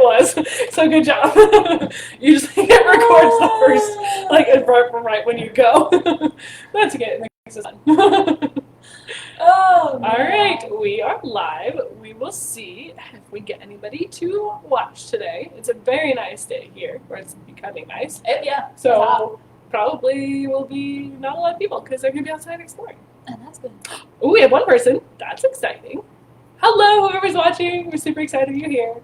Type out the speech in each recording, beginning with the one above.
was. So good job. Usually it records the first, like, right when you go. That's okay. It makes it fun. Oh, no. All right, we are live. We will see if we get anybody to watch today. It's a very nice day here, or it's becoming nice. Yeah. So probably will be not a lot of people because they're going to be outside exploring. And that's good. Oh, we have one person. That's exciting. Hello, whoever's watching. We're super excited you're here.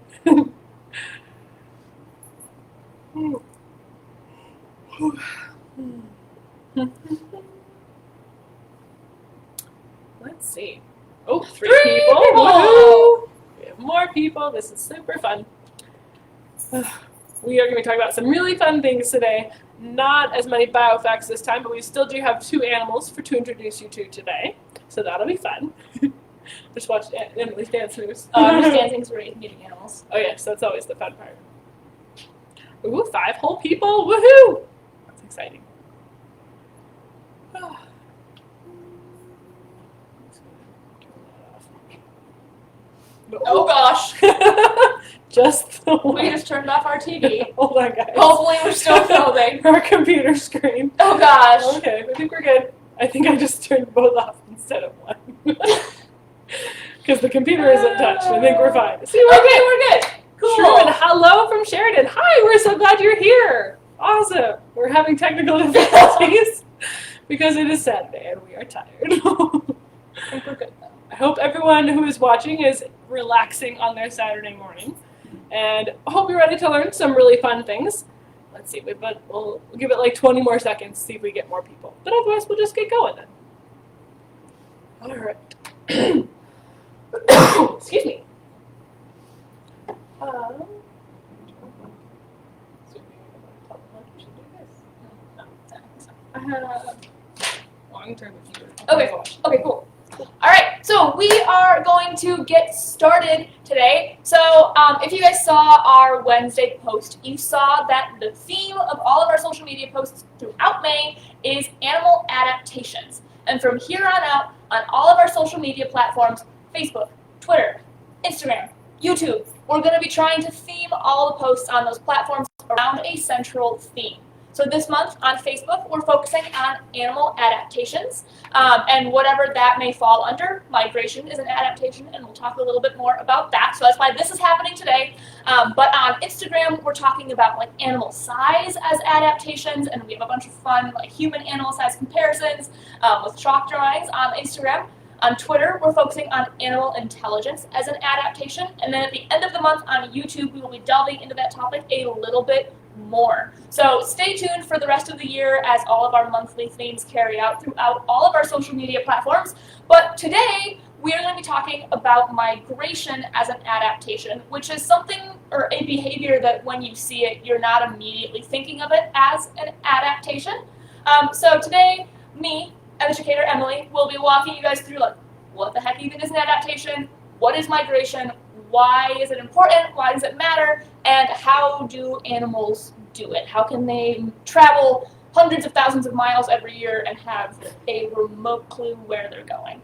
Let's see. Oh, three people. Woohoo! We have more people. This is super fun. We are going to be talking about some really fun things today. Not as many biofacts this time, but we still do have two animals to introduce you to today. So that'll be fun. Just watch Emily's dance moves. I'm just dancing through meeting animals. Oh yes, that's always the fun part. Ooh, 5 whole people. Woohoo! That's exciting. Oh gosh. Just the one. We just turned off our TV. Hold on, guys. Hopefully we're still filming. Our computer screen. Oh gosh. Okay, I think we're good. I think I just turned both off instead of one. Because the computer isn't touched. I think we're fine. See, we're good. Cool. Sherman, hello from Sheridan. Hi, we're so glad you're here. Awesome. We're having technical difficulties because it is Saturday and we are tired. I think we're good though. I hope everyone who is watching is relaxing on their Saturday morning. And I hope you're ready to learn some really fun things. Let's see, we'll give it like 20 more seconds to see if we get more people. But otherwise, we'll just get going then. All right. Excuse me. I have long-term computer. Okay, cool. All right, so we are going to get started today. So if you guys saw our Wednesday post, you saw that the theme of all of our social media posts throughout May is animal adaptations. And from here on out, on all of our social media platforms, Facebook, Twitter, Instagram, YouTube, we're going to be trying to theme all the posts on those platforms around a central theme. So this month on Facebook, we're focusing on animal adaptations, and whatever that may fall under. Migration is an adaptation, and we'll talk a little bit more about that. So that's why this is happening today. But on Instagram, we're talking about like animal size as adaptations, and we have a bunch of fun like human animal size comparisons with chalk drawings on Instagram. On Twitter, we're focusing on animal intelligence as an adaptation, and then at the end of the month on YouTube, we will be delving into that topic a little bit more. So stay tuned for the rest of the year as all of our monthly themes carry out throughout all of our social media platforms. But today, we are going to be talking about migration as an adaptation, which is something or a behavior that when you see it, you're not immediately thinking of it as an adaptation. So today, me, educator Emily, will be walking you guys through like, what the heck even is an adaptation? What is migration? Why is it important? Why does it matter? And how do animals do it? How can they travel hundreds of thousands of miles every year and have a remote clue where they're going?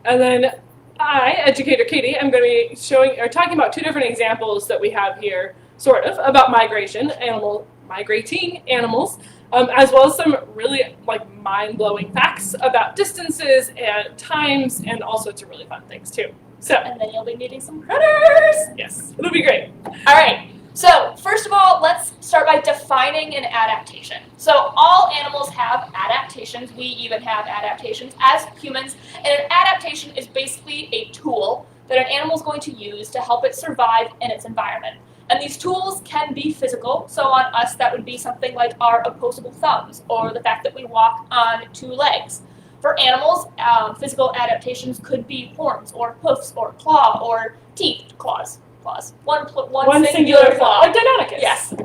And then I, educator Katie, I'm going to be talking about 2 different examples that we have here, sort of, about migrating animals, as well as some really like mind-blowing facts about distances and times and all sorts of really fun things too. So, and then you'll be meeting some critters. Yes, it'll be great. All right. So first of all, let's start by defining an adaptation. So all animals have adaptations. We even have adaptations as humans. And an adaptation is basically a tool that an animal is going to use to help it survive in its environment. And these tools can be physical. So on us, that would be something like our opposable thumbs or the fact that we walk on 2 legs. For animals, physical adaptations could be horns or hoofs or claw or teeth. Claws. One singular claw. Like Deinonychus. Yes.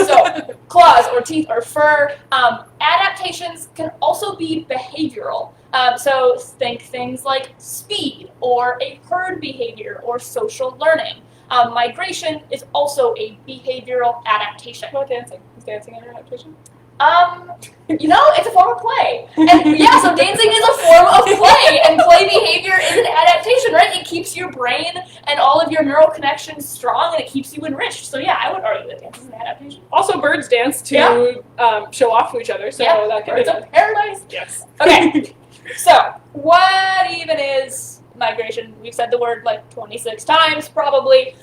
So claws or teeth or fur. Adaptations can also be behavioral. So think things like speed or a herd behavior or social learning. Migration is also a behavioral adaptation. What about dancing? Is dancing an adaptation? It's a form of play. And yeah, so dancing is a form of play, and play behavior is an adaptation, right? It keeps your brain and all of your neural connections strong, and it keeps you enriched. So yeah, I would argue that dance is an adaptation. Also, birds dance to show off to each other, so that could be birds of paradise. Yes. Okay, so what even is migration? We've said the word like 26 times, probably.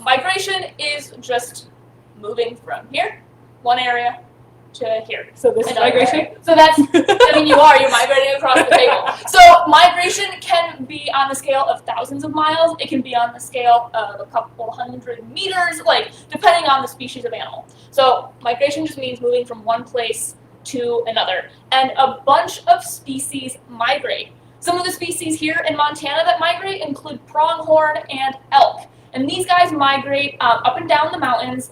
Migration is just moving from here, one area, to here. So this is migration? Area. So that's, you're migrating across the table. So migration can be on the scale of thousands of miles. It can be on the scale of a couple hundred meters, depending on the species of animal. So migration just means moving from one place to another. And a bunch of species migrate. Some of the species here in Montana that migrate include pronghorn and elk. And these guys migrate up and down the mountains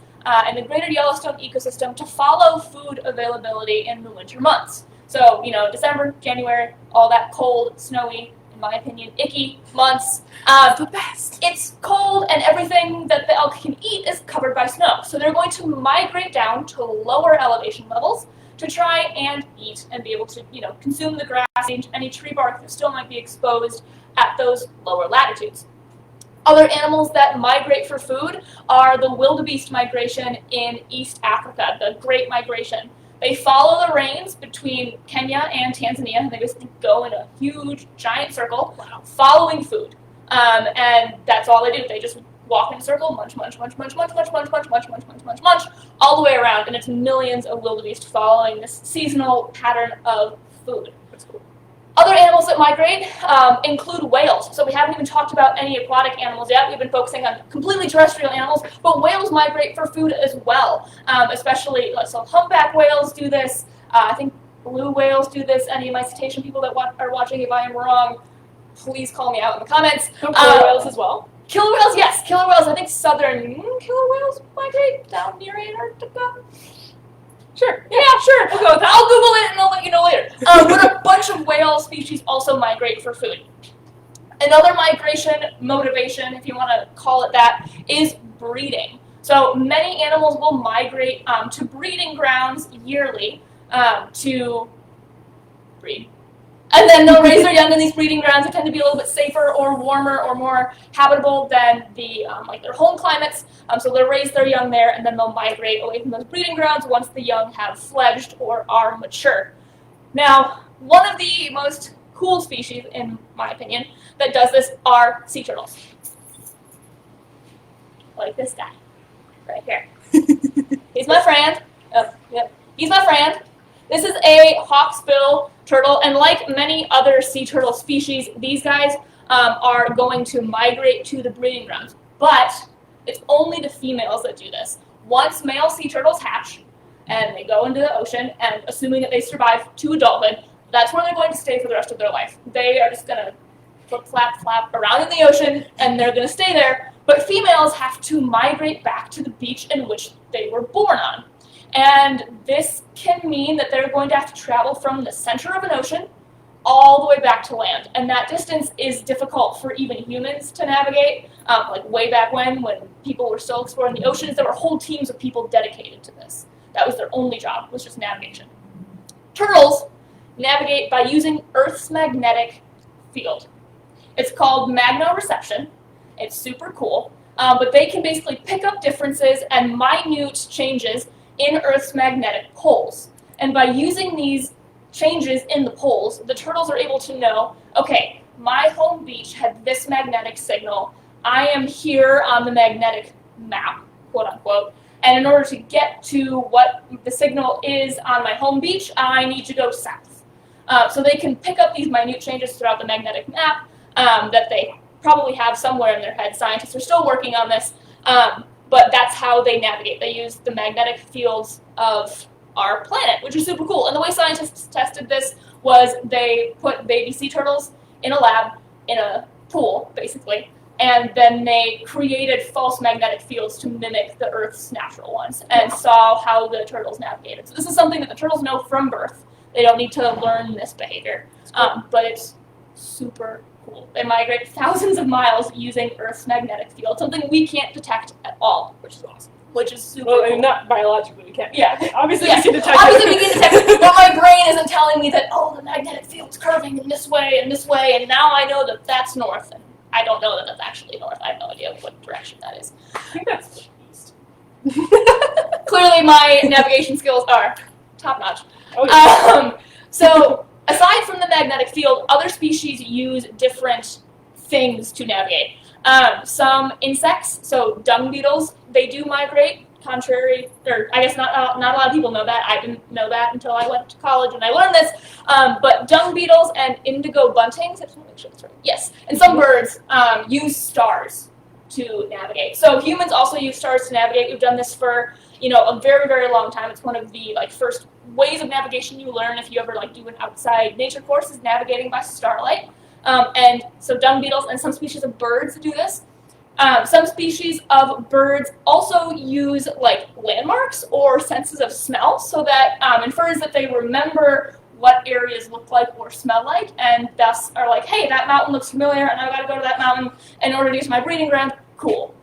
in the greater Yellowstone ecosystem to follow food availability in the winter months. So, December, January, all that cold, snowy, in my opinion, icky months. The best. It's cold, and everything that the elk can eat is covered by snow. So they're going to migrate down to lower elevation levels to try and eat and be able to, consume the grass, any tree bark that still might be exposed at those lower latitudes. Other animals that migrate for food are the wildebeest migration in East Africa, the Great Migration. They follow the rains between Kenya and Tanzania, and they basically go in a huge, giant circle, following food. And that's all they do. They just walk in a circle, munch, munch, munch, munch, munch, munch, munch, munch, munch, munch, munch, munch, munch, all the way around, and it's millions of wildebeest following this seasonal pattern of food. That's cool. Other animals that migrate include whales. So we haven't even talked about any aquatic animals yet. We've been focusing on completely terrestrial animals, but whales migrate for food as well. Especially, so humpback whales do this. I think blue whales do this. Any of my cetacean people that are watching, if I am wrong, please call me out in the comments. Killer whales as well? Killer whales, yes. Killer whales. I think southern killer whales migrate down near Antarctica. Sure. Yeah, sure. We'll go with that. I'll Google it and I'll let you know later. But a bunch of whale species also migrate for food. Another migration motivation, if you want to call it that, is breeding. So many animals will migrate to breeding grounds yearly to breed. And then they'll raise their young in these breeding grounds that tend to be a little bit safer or warmer or more habitable than the their home climates. So they'll raise their young there, and then they'll migrate away from those breeding grounds once the young have fledged or are mature. Now, one of the most cool species, in my opinion, that does this are sea turtles. Like this guy, right here. He's my friend. Oh, yep. He's my friend. This is a hawksbill turtle, and like many other sea turtle species, these guys are going to migrate to the breeding grounds. But it's only the females that do this. Once male sea turtles hatch, and they go into the ocean, and assuming that they survive to adulthood, that's where they're going to stay for the rest of their life. They are just going to flip, flap, flap around in the ocean, and they're going to stay there. But females have to migrate back to the beach in which they were born on. And this can mean that they're going to have to travel from the center of an ocean all the way back to land. And that distance is difficult for even humans to navigate. Like way back when people were still exploring the oceans, there were whole teams of people dedicated to this. That was their only job, was just navigation. Turtles navigate by using Earth's magnetic field. It's called magnoreception. It's super cool. But they can basically pick up differences and minute changes in Earth's magnetic poles. And by using these changes in the poles, the turtles are able to know, okay, my home beach had this magnetic signal. I am here on the magnetic map, quote unquote. And in order to get to what the signal is on my home beach, I need to go south. So they can pick up these minute changes throughout the magnetic map that they probably have somewhere in their head. Scientists are still working on this. But that's how they navigate. They use the magnetic fields of our planet, which is super cool. And the way scientists tested this was they put baby sea turtles in a lab, in a pool, basically, and then they created false magnetic fields to mimic the Earth's natural ones and saw how the turtles navigated. So this is something that the turtles know from birth. They don't need to learn this behavior, but it's super cool. They migrate thousands of miles using Earth's magnetic field, something we can't detect at all, which is awesome. Which is super cool. Not biologically. we can't. Yeah. Obviously, Yes. we can detect Obviously, we can detect it, but my brain isn't telling me that, oh, the magnetic field's curving in this way, and now I know that that's north, and I don't know that that's actually north. I have no idea what direction that is. I think that's east. Clearly, my navigation skills are top-notch. Oh, yeah. So, aside from the magnetic field, other species use different things to navigate. Some insects, so dung beetles, they do migrate, contrary, or I guess not a lot of people know that. I didn't know that until I went to college and I learned this. But dung beetles and indigo buntings, I just want to make sure that's right. Yes, and some birds use stars to navigate. So humans also use stars to navigate. We've done this for a very, very long time. It's one of the first ways of navigation you learn if you ever do an outside nature course is navigating by starlight. And so dung beetles and some species of birds do this. Some species of birds also use landmarks or senses of smell, so that infers that they remember what areas look like or smell like, and thus are like, hey, that mountain looks familiar, and I've got to go to that mountain in order to use my breeding ground. Cool.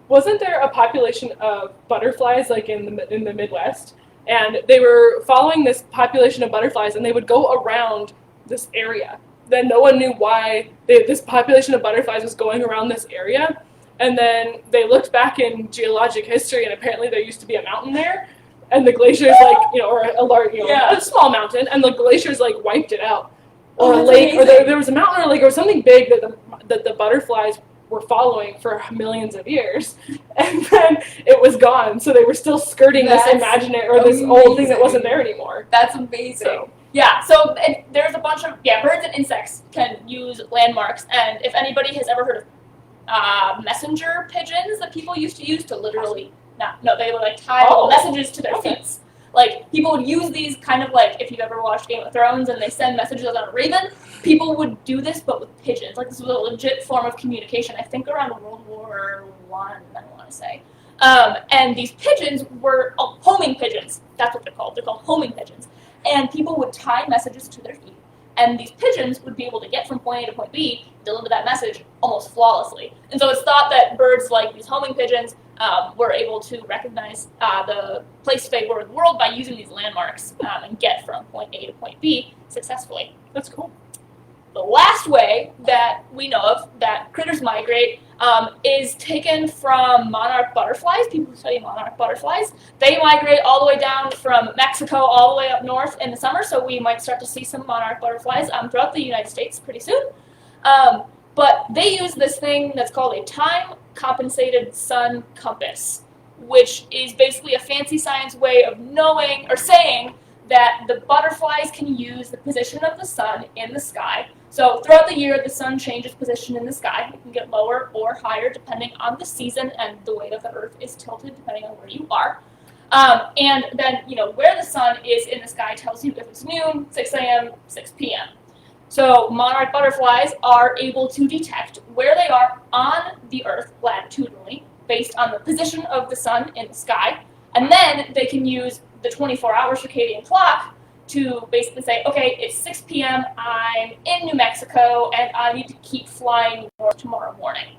Wasn't there a population of butterflies in the Midwest, and they were following this population of butterflies, and they would go around this area. Then no one knew why this population of butterflies was going around this area. And then they looked back in geologic history, and apparently there used to be a mountain there, and the glaciers, or a large, a small mountain, and the glaciers wiped it out, or a lake, amazing. Or there was a mountain or a lake or something big that the butterflies were following for millions of years, and then it was gone. So they were still skirting this imaginary or this old thing that wasn't there anymore. That's amazing. So, yeah, so there's a bunch of birds and insects can use landmarks, and if anybody has ever heard of messenger pigeons that people used to use to literally they would tie little messages to their feet. People would use these kind of if you've ever watched Game of Thrones and they send messages on a raven, people would do this but with pigeons. This was a legit form of communication, I think around World War I want to say. And these pigeons were homing pigeons. That's what they're called. They're called homing pigeons. And people would tie messages to their feet. And these pigeons would be able to get from point A to point B, deliver that message almost flawlessly. And so it's thought that birds like these homing pigeons were able to recognize the place they were in the world by using these landmarks and get from point A to point B successfully. That's cool. The last way that we know of that critters migrate is taken from monarch butterflies. People who study monarch butterflies, they migrate all the way down from Mexico all the way up north in the summer, so we might start to see some monarch butterflies throughout the United States pretty soon. But they use this thing that's called a time-compensated sun compass, which is basically a fancy science way of knowing or saying that the butterflies can use the position of the sun in the sky. So throughout the year, the sun changes position in the sky. It can get lower or higher depending on the season and the way that the Earth is tilted, depending on where you are. And then, where the sun is in the sky tells you if it's noon, 6 a.m., 6 p.m. So monarch butterflies are able to detect where they are on the Earth latitudinally based on the position of the sun in the sky. And then they can use the 24-hour circadian clock to basically say, okay, it's 6 p.m., I'm in New Mexico, and I need to keep flying north tomorrow morning.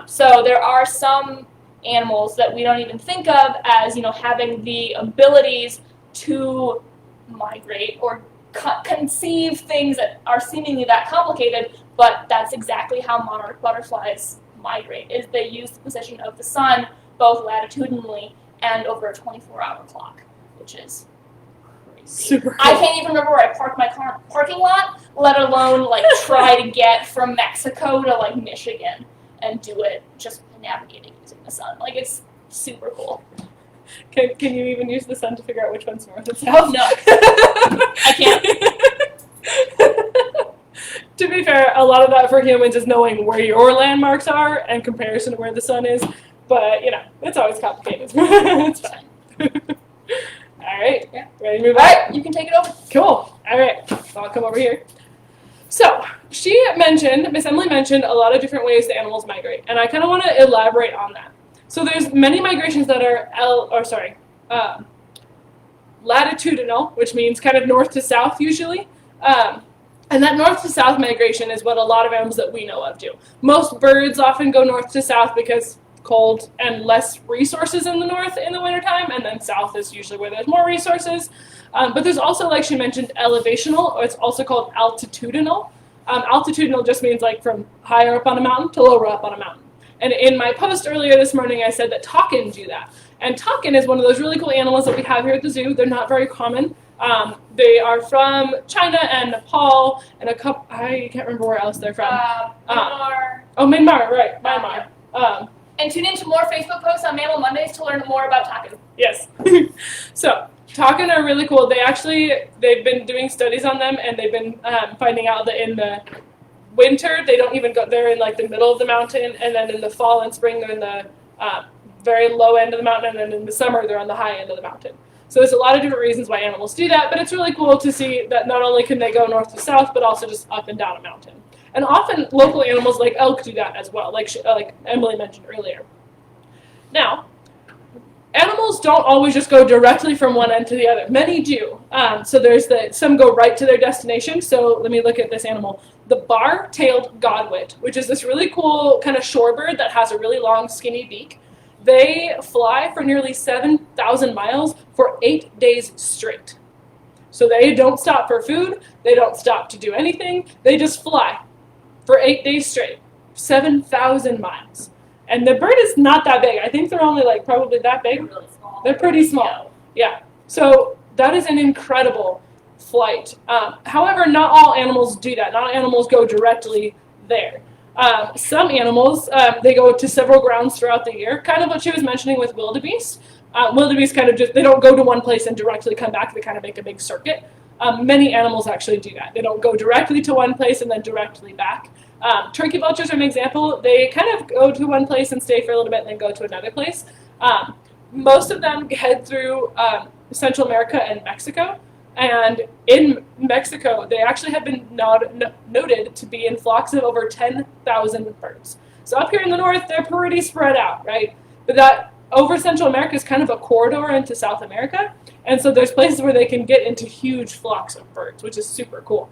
So there are some animals that we don't even think of as, having the abilities to migrate or conceive things that are seemingly that complicated, but that's exactly how monarch butterflies migrate, is they use the position of the sun both latitudinally and over a 24-hour clock, which is super cool. I can't even remember where I parked my car in the parking lot, let alone try to get from Mexico to Michigan and do it just navigating using the sun. It's super cool. Can you even use the sun to figure out which one's north and south? No. I can't. To be fair, a lot of that for humans is knowing where your landmarks are in comparison to where the sun is. But, it's always complicated. It's fine. All right. Yeah. Ready to move on? All right, you can take it over. Cool. All right. So I'll come over here. So Miss Emily mentioned a lot of different ways that animals migrate, and I kind of want to elaborate on that. So there's many migrations that are latitudinal, which means kind of north to south usually. And that north to south migration is what a lot of animals that we know of do. Most birds often go north to south because cold and less resources in the north in the wintertime, and then south is usually where there's more resources. But there's also, like she mentioned, elevational, or it's also called altitudinal. Altitudinal just means like from higher up on a mountain to lower up on a mountain. And in my post earlier this morning, I said that takin do that. And takin is one of those really cool animals that we have here at the zoo. They're not very common. They are from China and Nepal and a couple, I can't remember where else they're from. Myanmar. Oh, Myanmar, right, Myanmar. And tune into more Facebook posts on Mammal Mondays to learn more about takin. Yes. So, takin are really cool. They've been doing studies on them, and they've been finding out that in the winter, they don't even go, they're in like the middle of the mountain, and then in the fall and spring, they're in the very low end of the mountain, and then in the summer, they're on the high end of the mountain. So there's a lot of different reasons why animals do that, but it's really cool to see that not only can they go north to south, but also just up and down a mountain. And often local animals like elk do that as well, like Emily mentioned earlier. Now, animals don't always just go directly from one end to the other. Many do. So some go right to their destination. So let me look at this animal. The bar-tailed godwit, which is this really cool kind of shorebird that has a really long, skinny beak. They fly for nearly 7,000 miles for 8 days straight. So they don't stop for food. They don't stop to do anything. They just fly for 8 days straight. 7,000 miles. And the bird is not that big. I think they're only like probably that big. They're really small. They're pretty small. Yeah. So that is an incredible flight. However, not all animals do that. Not all animals go directly there. Some animals, they go to several grounds throughout the year, kind of what she was mentioning with wildebeest. Wildebeest kind of just, they don't go to one place and directly come back, they kind of make a big circuit. Many animals actually do that. They don't go directly to one place and then directly back. Turkey vultures are an example. They kind of go to one place and stay for a little bit and then go to another place. Most of them head through Central America and Mexico. And in Mexico, they actually have been noted to be in flocks of over 10,000 birds. So up here in the north, they're pretty spread out, right? But that over Central America is kind of a corridor into South America. And so there's places where they can get into huge flocks of birds, which is super cool.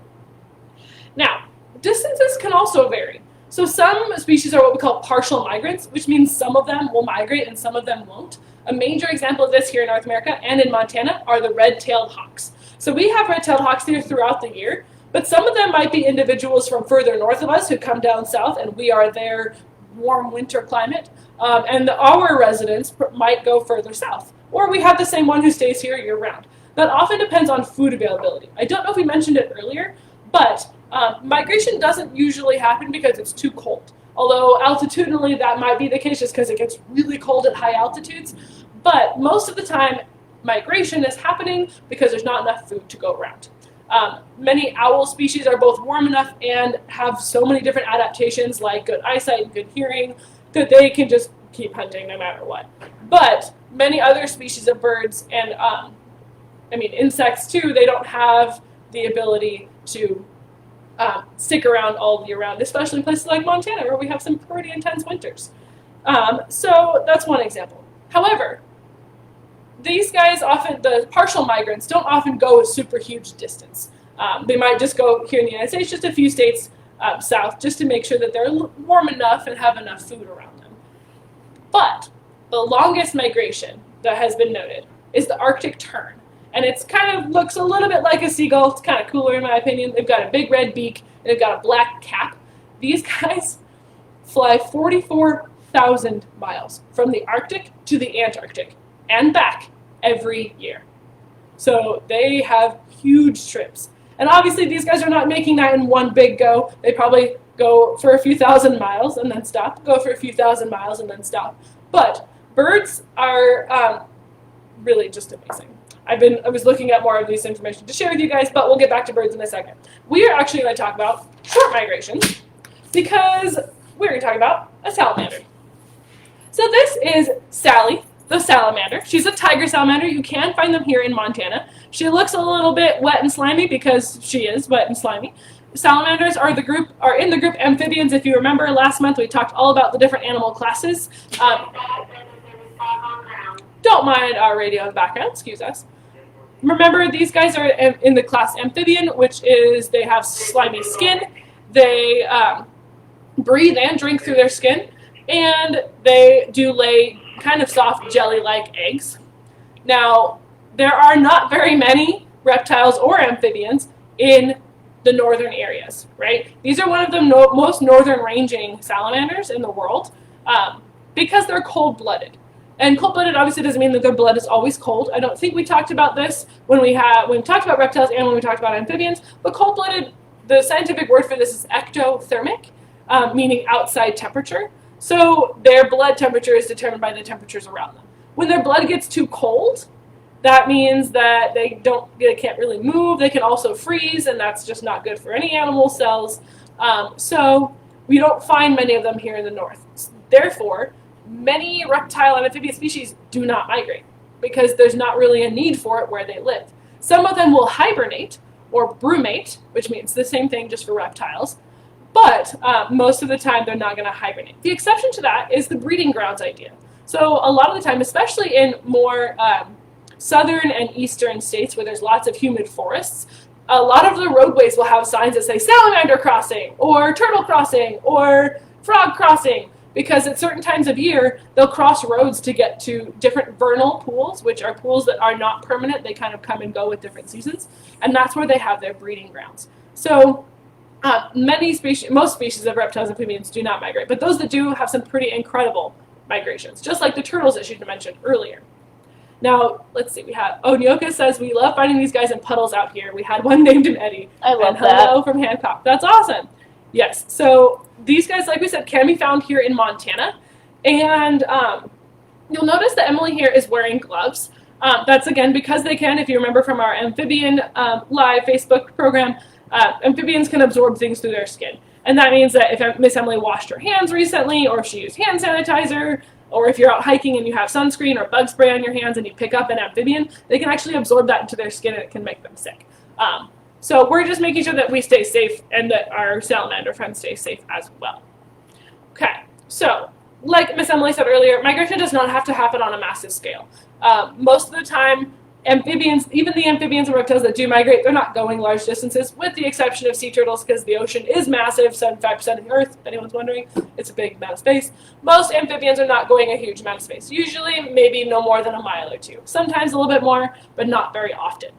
Now, distances can also vary. So some species are what we call partial migrants, which means some of them will migrate and some of them won't. A major example of this here in North America and in Montana are the red-tailed hawks. So we have red-tailed hawks here throughout the year, but some of them might be individuals from further north of us who come down south, and we are their warm winter climate. And our residents might go further south. Or we have the same one who stays here year-round. That often depends on food availability. I don't know if we mentioned it earlier, but migration doesn't usually happen because it's too cold. Although altitudinally that might be the case just because it gets really cold at high altitudes. But most of the time, migration is happening because there's not enough food to go around. Many owl species are both warm enough and have so many different adaptations like good eyesight and good hearing that they can just keep hunting no matter what. But many other species of birds and insects too, they don't have the ability to stick around all year round, especially in places like Montana where we have some pretty intense winters. So that's one example. However, these guys the partial migrants don't often go a super huge distance. They might just go here in the United States, just a few states south, just to make sure that they're warm enough and have enough food around them. But the longest migration that has been noted is the Arctic tern. And it's kind of looks a little bit like a seagull. It's kind of cooler in my opinion. They've got a big red beak and they've got a black cap. These guys fly 44,000 miles from the Arctic to the Antarctic and back every year. So they have huge trips. And obviously these guys are not making that in one big go. They probably go for a few thousand miles and then stop, go for a few thousand miles and then stop. But birds are really just amazing. I was looking at more of this information to share with you guys, but we'll get back to birds in a second. We are actually going to talk about short migrations because we're going to talk about a salamander. So this is Sally, the salamander. She's a tiger salamander. You can find them here in Montana. She looks a little bit wet and slimy because she is wet and slimy. Salamanders are in the group amphibians. If you remember last month, we talked all about the different animal classes. Don't mind our radio in the background, excuse us. Remember, these guys are in the class amphibian, which is they have slimy skin. They breathe and drink through their skin. and they do lay kind of soft jelly-like eggs. Now, there are not very many reptiles or amphibians in the northern areas, right? These are one of the most northern ranging salamanders in the world because they're cold-blooded. And cold-blooded obviously doesn't mean that their blood is always cold. I don't think we talked about this when we talked about reptiles and when we talked about amphibians, but cold-blooded, the scientific word for this is ectothermic, meaning outside temperature. So their blood temperature is determined by the temperatures around them. When their blood gets too cold, that means that they can't really move. They can also freeze, and that's just not good for any animal cells. So we don't find many of them here in the north. Therefore, many reptile and amphibian species do not migrate because there's not really a need for it where they live. Some of them will hibernate or brumate, which means the same thing just for reptiles, but most of the time they're not going to hibernate. The exception to that is the breeding grounds idea. So a lot of the time, especially in more southern and eastern states where there's lots of humid forests, a lot of the roadways will have signs that say salamander crossing or turtle crossing or frog crossing, because at certain times of year they'll cross roads to get to different vernal pools, which are pools that are not permanent. They kind of come and go with different seasons, and that's where they have their breeding grounds. So most species of reptiles and amphibians do not migrate, but those that do have some pretty incredible migrations, just like the turtles that she mentioned earlier. Now, let's see, Nyoka says, we love finding these guys in puddles out here. We had one named him Eddie. I love that. Hello from Hancock. That's awesome. Yes, so these guys, like we said, can be found here in Montana. And you'll notice that Emily here is wearing gloves. That's, again, because they can, if you remember from our amphibian live Facebook program, amphibians can absorb things through their skin. And that means that if Miss Emily washed her hands recently, or if she used hand sanitizer, or if you're out hiking and you have sunscreen or bug spray on your hands and you pick up an amphibian, they can actually absorb that into their skin and it can make them sick. So we're just making sure that we stay safe and that our salamander friends stay safe as well. Okay, so like Miss Emily said earlier, migration does not have to happen on a massive scale. Most of the time, amphibians, even the amphibians and reptiles that do migrate, they're not going large distances, with the exception of sea turtles, because the ocean is massive. 75% of the Earth, if anyone's wondering, it's a big amount of space. Most amphibians are not going a huge amount of space. Usually, maybe no more than a mile or two. Sometimes a little bit more, but not very often.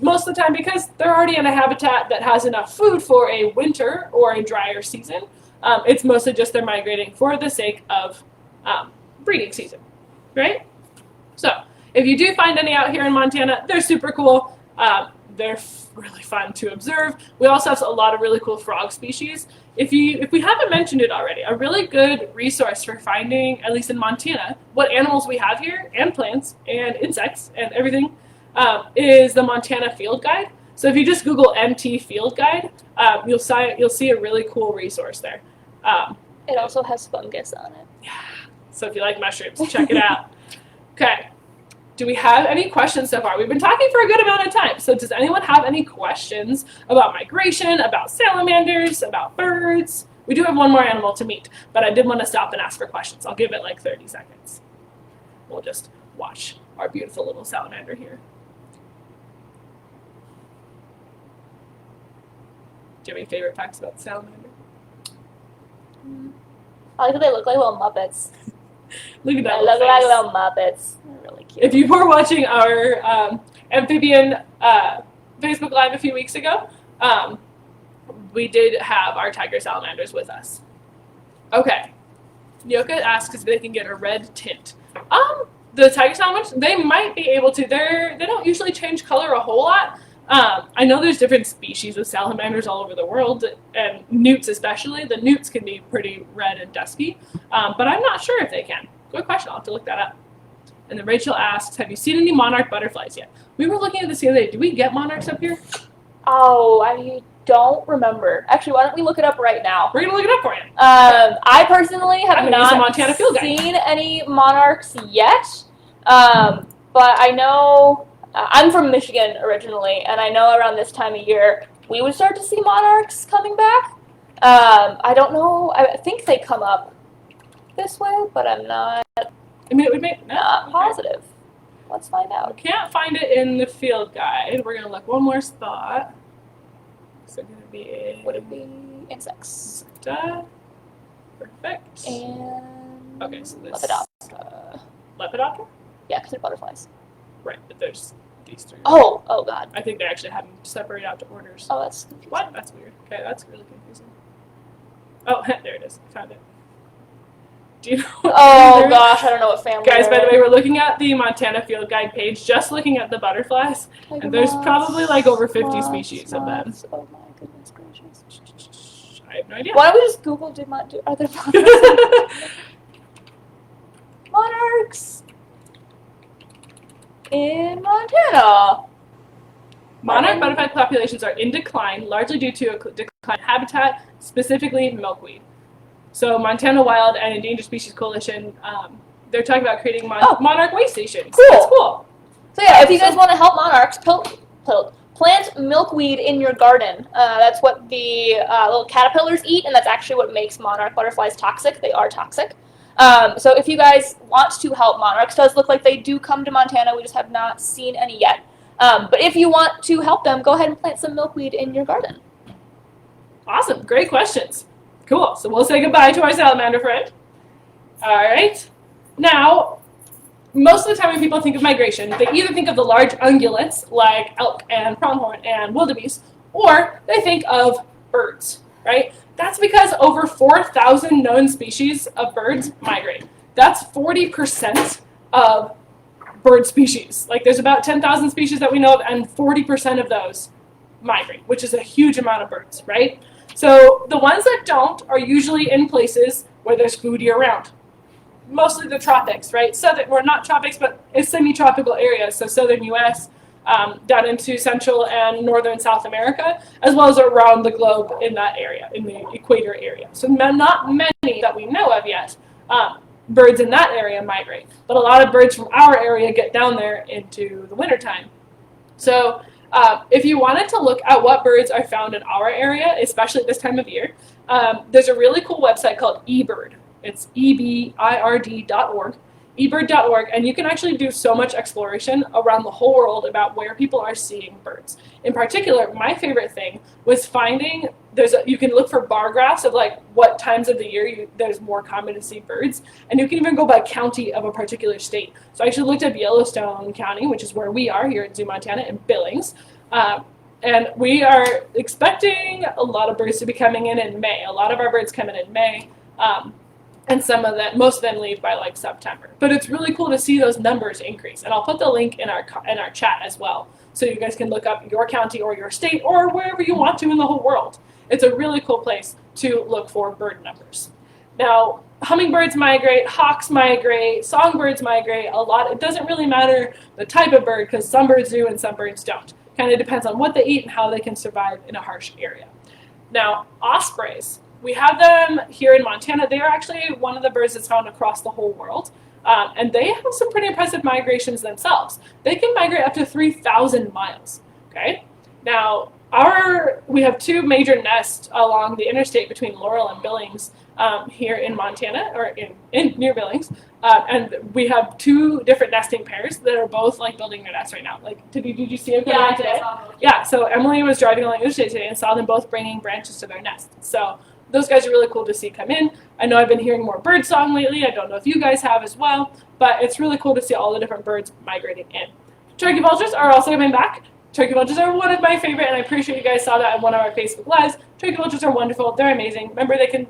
Most of the time, because they're already in a habitat that has enough food for a winter or a drier season, it's mostly just they're migrating for the sake of breeding season, right? So, if you do find any out here in Montana, they're super cool. They're really fun to observe. We also have a lot of really cool frog species. If we haven't mentioned it already, a really good resource for finding, at least in Montana, what animals we have here, and plants, and insects, and everything, is the Montana Field Guide. So if you just Google MT Field Guide, you'll see a really cool resource there. It also has fungus on it. Yeah. So if you like mushrooms, check it out. Okay. Do we have any questions so far? We've been talking for a good amount of time. So does anyone have any questions about migration, about salamanders, about birds? We do have one more animal to meet, but I did want to stop and ask for questions. I'll give it like 30 seconds. We'll just watch our beautiful little salamander here. Do you have any favorite facts about the salamander? I like that they look like little Muppets. Look at that. They look like little Muppets. They're really cute. If you were watching our amphibian Facebook Live a few weeks ago, we did have our tiger salamanders with us. Okay. Nyoka asks if they can get a red tint. The tiger salamanders, they might be able to. They don't usually change color a whole lot. I know there's different species of salamanders all over the world, and newts especially. The newts can be pretty red and dusky, but I'm not sure if they can. Good question. I'll have to look that up. And then Rachel asks, have you seen any monarch butterflies yet? We were looking at this the other day. Do we get monarchs up here? Oh, I don't remember. Actually, why don't we look it up right now? We're going to look it up for you. I personally have not Montana Field Guide. seen any monarchs yet, but I know... I'm from Michigan originally, and I know around this time of year we would start to see monarchs coming back. I don't know. I think they come up this way, but I'm not. I mean, it would make not positive. Let's find out. We can't find it in the field guide. We're gonna look one more spot. So gonna be. Would it be insects? Insecta. Perfect. And Okay, so this Lepidoptera. Lepidoptera? Yeah, because they're butterflies. Right, but there's these three. Oh God. I think they actually have them separated out to orders. Oh, that's confusing. What? That's weird. Okay, that's really confusing. Oh, there it is. Found it. Do you know what Oh gosh, I don't know what family. Guys, by the way, we're looking at the Montana Field Guide page, just looking at the butterflies, and there's probably like over 50 species of them. Oh my goodness gracious. I have no idea. Why don't we just Google are there monarchs? Monarchs in Montana. Monarch butterfly populations are in decline, largely due to a decline in habitat, specifically milkweed. So Montana Wild and Endangered Species Coalition, they're talking about creating monarch way stations. Cool. That's cool. So yeah, if you guys want to help monarchs, plant milkweed in your garden. That's what the little caterpillars eat, and that's actually what makes monarch butterflies toxic. They are toxic. So if you guys want to help monarchs, it does look like they do come to Montana. We just have not seen any yet. But if you want to help them, go ahead and plant some milkweed in your garden. Awesome. Great questions. Cool. So we'll say goodbye to our salamander friend. All right. Now, most of the time when people think of migration, they either think of the large ungulates like elk and pronghorn and wildebeest, or they think of birds, right? That's because over 4,000 known species of birds migrate. That's 40% of bird species. Like there's about 10,000 species that we know of, and 40% of those migrate, which is a huge amount of birds, right? So the ones that don't are usually in places where there's food year-round. Mostly the tropics, right? We're not tropics, but it's semi-tropical areas. So southern U.S., down into Central and Northern South America, as well as around the globe in that area, in the equator area. So not many that we know of yet. Birds in that area migrate, but a lot of birds from our area get down there into the wintertime. So if you wanted to look at what birds are found in our area, especially at this time of year, there's a really cool website called eBird. It's ebird.org, ebird.org, and you can actually do so much exploration around the whole world about where people are seeing birds. In particular, my favorite thing was finding you can look for bar graphs of like what times of the year there's more common to see birds, and you can even go by county of a particular state. So I actually looked up Yellowstone County, which is where we are here at ZooMontana in Billings, and we are expecting a lot of birds to be coming in May. A lot of our birds come in May. And most of them leave by like September. But it's really cool to see those numbers increase. And I'll put the link in our chat as well, so you guys can look up your county or your state or wherever you want to in the whole world. It's a really cool place to look for bird numbers. Now, hummingbirds migrate, hawks migrate, songbirds migrate a lot. It doesn't really matter the type of bird, because some birds do and some birds don't. Kind of depends on what they eat and how they can survive in a harsh area. Now, ospreys. We have them here in Montana. They are actually one of the birds that's found across the whole world. And they have some pretty impressive migrations themselves. They can migrate up to 3,000 miles. Okay? Now, we have two major nests along the interstate between Laurel and Billings here in Montana, or near Billings. And we have two different nesting pairs that are both like building their nests right now. Like, did you see them coming today? Yeah, so Emily was driving along the interstate today and saw them both bringing branches to their nest. So those guys are really cool to see come in. I know I've been hearing more bird song lately. I don't know if you guys have as well, but it's really cool to see all the different birds migrating in. Turkey vultures are also coming back. Turkey vultures are one of my favorite, and I'm pretty sure you guys saw that in one of our Facebook Lives. Turkey vultures are wonderful. They're amazing. Remember, they can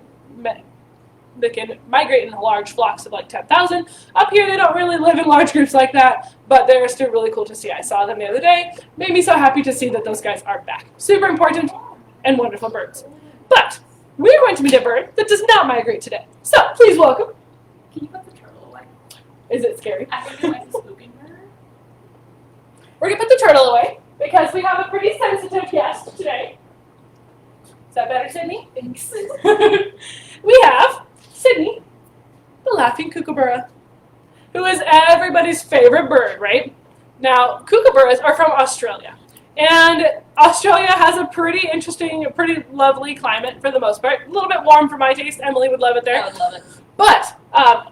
migrate in large flocks of like 10,000. Up here, they don't really live in large groups like that, but they're still really cool to see. I saw them the other day. Made me so happy to see that those guys are back. Super important and wonderful birds. But we're going to meet a bird that does not migrate today. So, please welcome. Can you put the turtle away? Is it scary? I think it might be spooking her. We're going to put the turtle away because we have a pretty sensitive guest today. Is that better, Sydney? Thanks. We have Sydney, the laughing kookaburra, who is everybody's favorite bird, right? Now, kookaburras are from Australia. And Australia has a pretty interesting, pretty lovely climate for the most part. A little bit warm for my taste. Emily would love it there. I would love it. But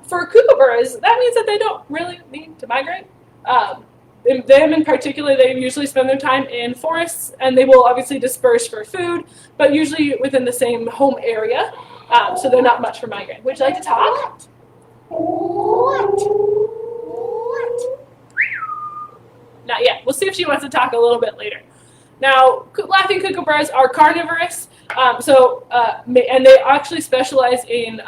for kookaburras, that means that they don't really need to migrate. Them in particular, they usually spend their time in forests, and they will obviously disperse for food, but usually within the same home area. So they're not much for migraine. Would you like to talk? What? Not yet. We'll see if she wants to talk a little bit later. Now, laughing kookaburras are carnivorous, and they actually specialize in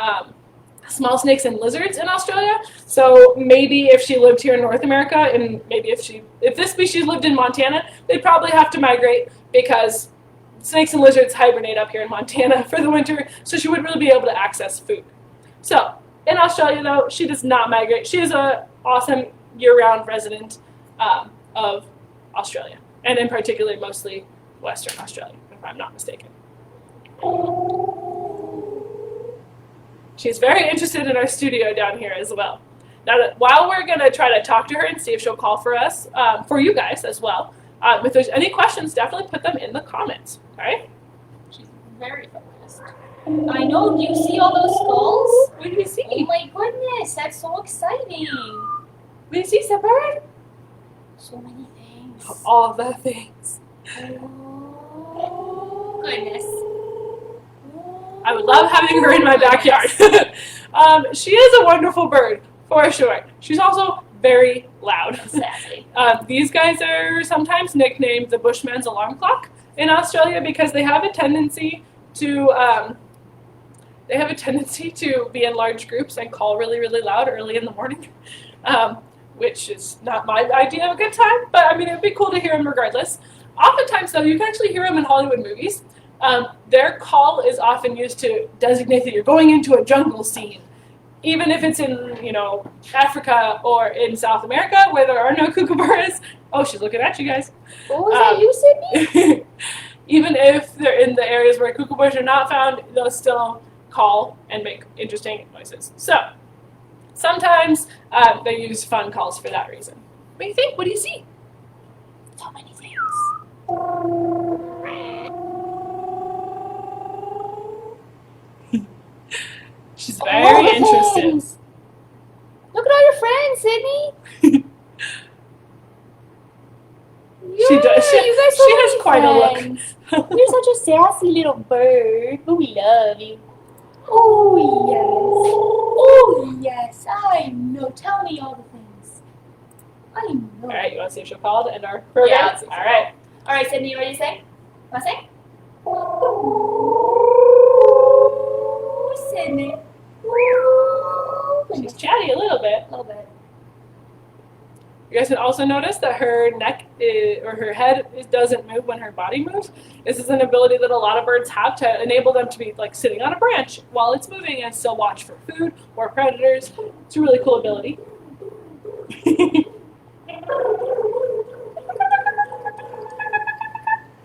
small snakes and lizards in Australia. So maybe if she lived here in North America, and maybe if this species lived in Montana, they'd probably have to migrate because snakes and lizards hibernate up here in Montana for the winter, so she wouldn't really be able to access food. So in Australia, though, she does not migrate. She is an awesome year-round resident of Australia, and in particular, mostly Western Australia, if I'm not mistaken. She's very interested in our studio down here as well. Now, while we're going to try to talk to her and see if she'll call for us, for you guys as well, if there's any questions, definitely put them in the comments, all right? She's very focused. I know. Do you see all those skulls? What do you see? Oh my goodness, that's so exciting. What do you see, Shepherd? So many things. All the things. Oh, goodness. I would love having her in my backyard. She is a wonderful bird, for sure. She's also very loud. Sassy. These guys are sometimes nicknamed the Bushman's alarm clock in Australia because they have a tendency to be in large groups and call really, really loud early in the morning, which is not my idea of a good time, but I mean, it would be cool to hear them regardless. Oftentimes, though, you can actually hear them in Hollywood movies. Their call is often used to designate that you're going into a jungle scene, even if it's in, Africa or in South America where there are no kookaburras. Oh, she's looking at you guys. What was that you, Sydney? Even if they're in the areas where kookaburras are not found, they'll still call and make interesting noises. So sometimes they use fun calls for that reason. What do you think? What do you see? So many things. She's very interested. Things. Look at all your friends, Sydney. She does. She has quite a look. You're such a sassy little bird. Oh, we love you. Oh, yes. I know. Tell me all the things. I know. All right, you want to see if she'll call to end our program? Yeah, let's see if she'll All right. All right, Sydney, you ready to sing? Want to sing? Sydney. She's chatty a little bit. A little bit. You guys can also notice that her neck or her head doesn't move when her body moves. This is an ability that a lot of birds have to enable them to be like sitting on a branch while it's moving and still watch for food or predators. It's a really cool ability.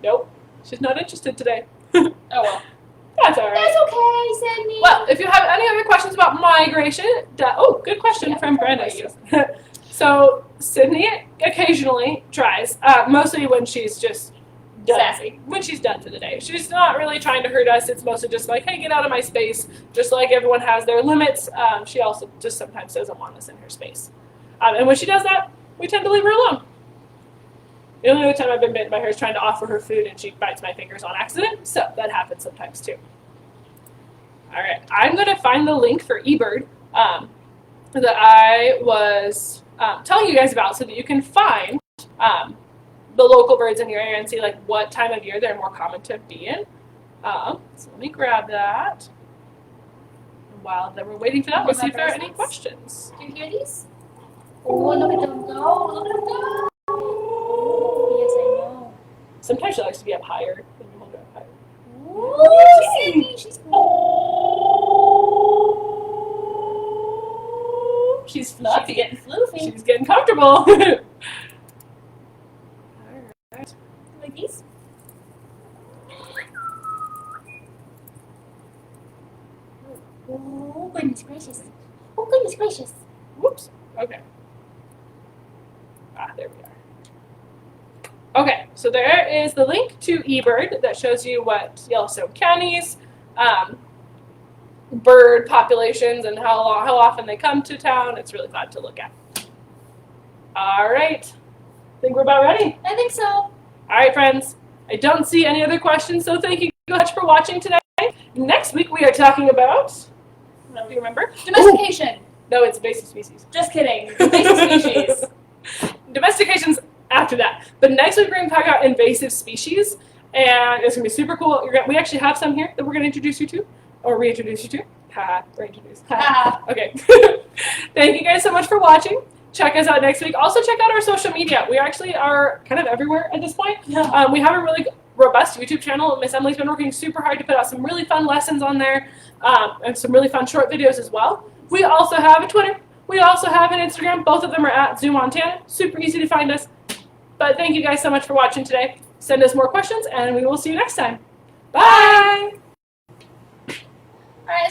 Nope, she's not interested today. Oh, well. That's all right. That's okay, Sydney. Well, if you have any other questions about migration, good question from Brenda. So Sydney occasionally tries, mostly when she's just done. Sassy. When she's done for the day. She's not really trying to hurt us. It's mostly just like, hey, get out of my space. Just like everyone has their limits, she also just sometimes doesn't want us in her space. And when she does that, we tend to leave her alone. The only other time I've been bitten by her is trying to offer her food and she bites my fingers on accident, so that happens sometimes too. All right, I'm going to find the link for eBird that I was telling you guys about so that you can find the local birds in your area and see like what time of year they're more common to be in. So let me grab that. While we're waiting for that, we'll see if there are any questions. Do you hear these? Oh, look at them go. Look at them go. Oh, yes, I know. Sometimes she likes to be up higher when you hold her up higher. Oh, Sydney, she's She's fluffy. She's getting floofy. She's getting comfortable. All right. Like these? Oh, goodness gracious. Oh, goodness gracious. Whoops. Okay. There we are. Okay, so there is the link to eBird that shows you what Yellowstone County's bird populations and how often they come to town. It's really fun to look at. All right. I think we're about ready. I think so. All right, friends. I don't see any other questions, so thank you so much for watching today. Next week we are talking about, do you remember? Domestication. No, it's invasive species. Just kidding. Invasive species. Domestication's after that. But next week we're going to talk about invasive species, and it's going to be super cool. We actually have some here that we're going to introduce you to, or reintroduce you to. Ha, reintroduce. Ha. Okay. Thank you guys so much for watching. Check us out next week. Also check out our social media. We actually are kind of everywhere at this point. Yeah. We have a really robust YouTube channel. Miss Emily's been working super hard to put out some really fun lessons on there, and some really fun short videos as well. We also have a Twitter. We also have an Instagram. Both of them are at ZooMontana. Super easy to find us. But thank you guys so much for watching today. Send us more questions, and we will see you next time. Bye!